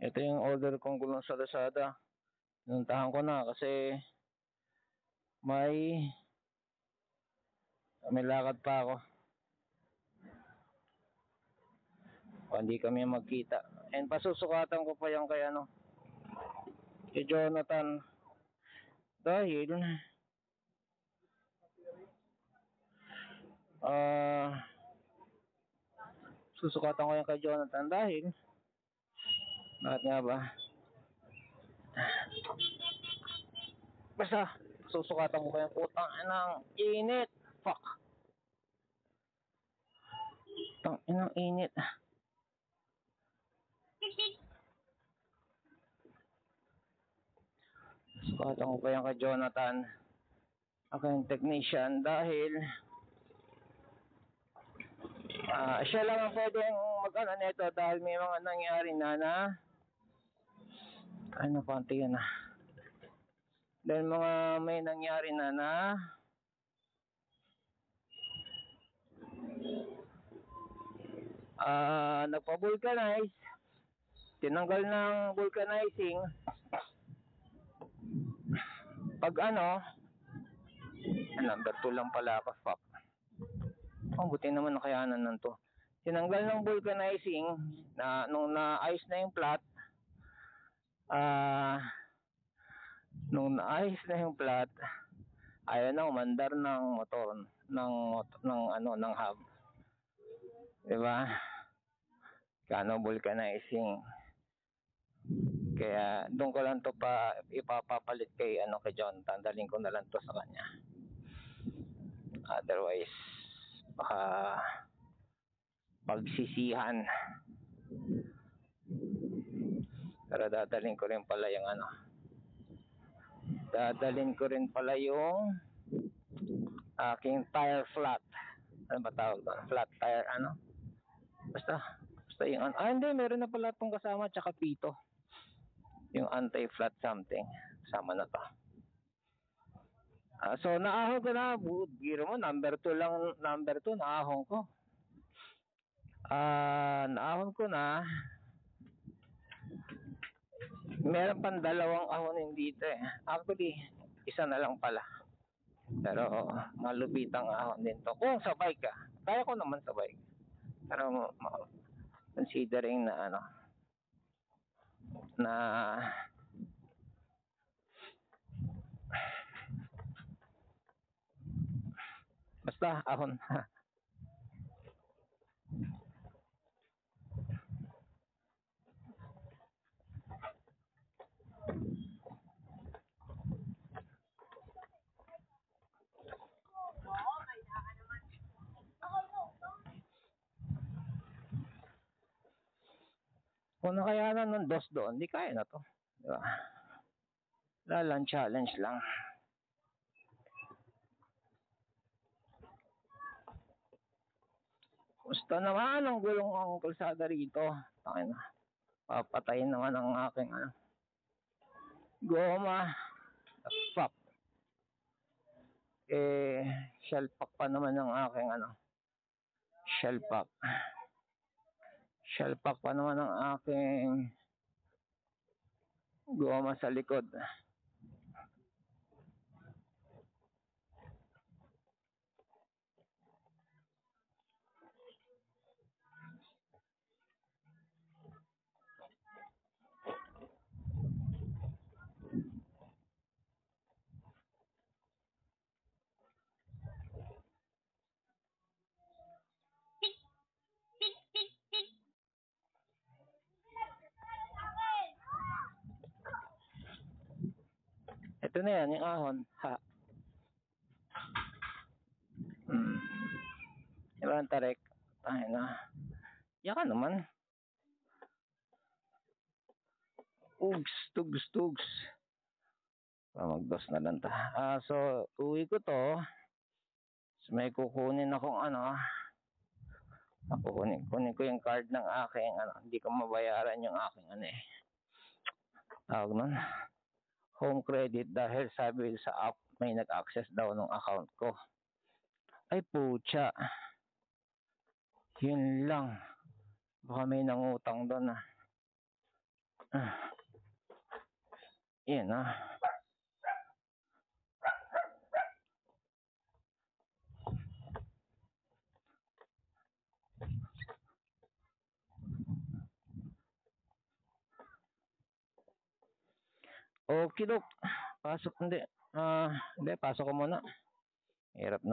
Ito yung order kong gulong sa Lazada. Pinuntahan ko na kasi may lakad pa ako. Hindi kami magkita. And pasusukatan ko pa yung kay Jonathan. Dahil susukatan ko yung kay Jonathan dahil bakit nga ba? Basta susukatan ko pa yung putang inang init. Fuck. Putang inang init. Susukatan ko pa yung kay Jonathan, aking technician, dahil siya lang ang pwedeng mag-ano nito dahil may mga nangyari na panti yun dahil may nangyari na nagpa-vulcanize, tinanggal ng vulcanizing pag number 2 lang pala ako, fuck. Buti naman nakayanan nan to. Tinanggal ng vulcanizing na nung naayos na yung flat. Nung naayos na yung flat, ayaw na umandar ng motor ng hub. Diba? Kano vulcanizing. Kaya doon ko lang to ipapapalit kay John. Tandalin ko na lang to sa kanya. Otherwise baka pagsisihan. Pero dadalhin ko rin pala yung aking tire flat. Ano ba tawag doon? Flat tire basta yung hindi, meron na pala itong kasama tsaka pito, yung anti-flat something sama na to. So naahon ko na, biro mo number 2 lang, number 2 naahon ko. Naahon ko na. Meron pang 2 ahonin dito Actually, isa na lang pala. Pero malupitang ahon din to. Kung sabay ka, kaya ko naman sabay. Pero considering na basta ahon. Kung nakayanan ng dos doon, di kaya na to. Diba? Lalang challenge lang. Gusto naman ang gulong ang kalsada rito. Papatayin naman ang aking goma. Fuck. Shell pack pa naman ang aking shell pack. Shell pack pa naman ang aking goma sa likod. Ito na yan, yung ahon. Diba ang tarik? Yaka naman. Tugs. Magdos na lang ta. So, uwi ko to. So, may kukunin akong kunin ko yung card ng aking hindi ko mabayaran yung aking tawag nun, home credit, dahil sabi sa app may nag-access daw ng account ko. Ay putya, yun lang, baka may nangutang doon Yan ah. Okay, Dok. Pasok, hindi. Hindi, pasok ko muna. Hirap na.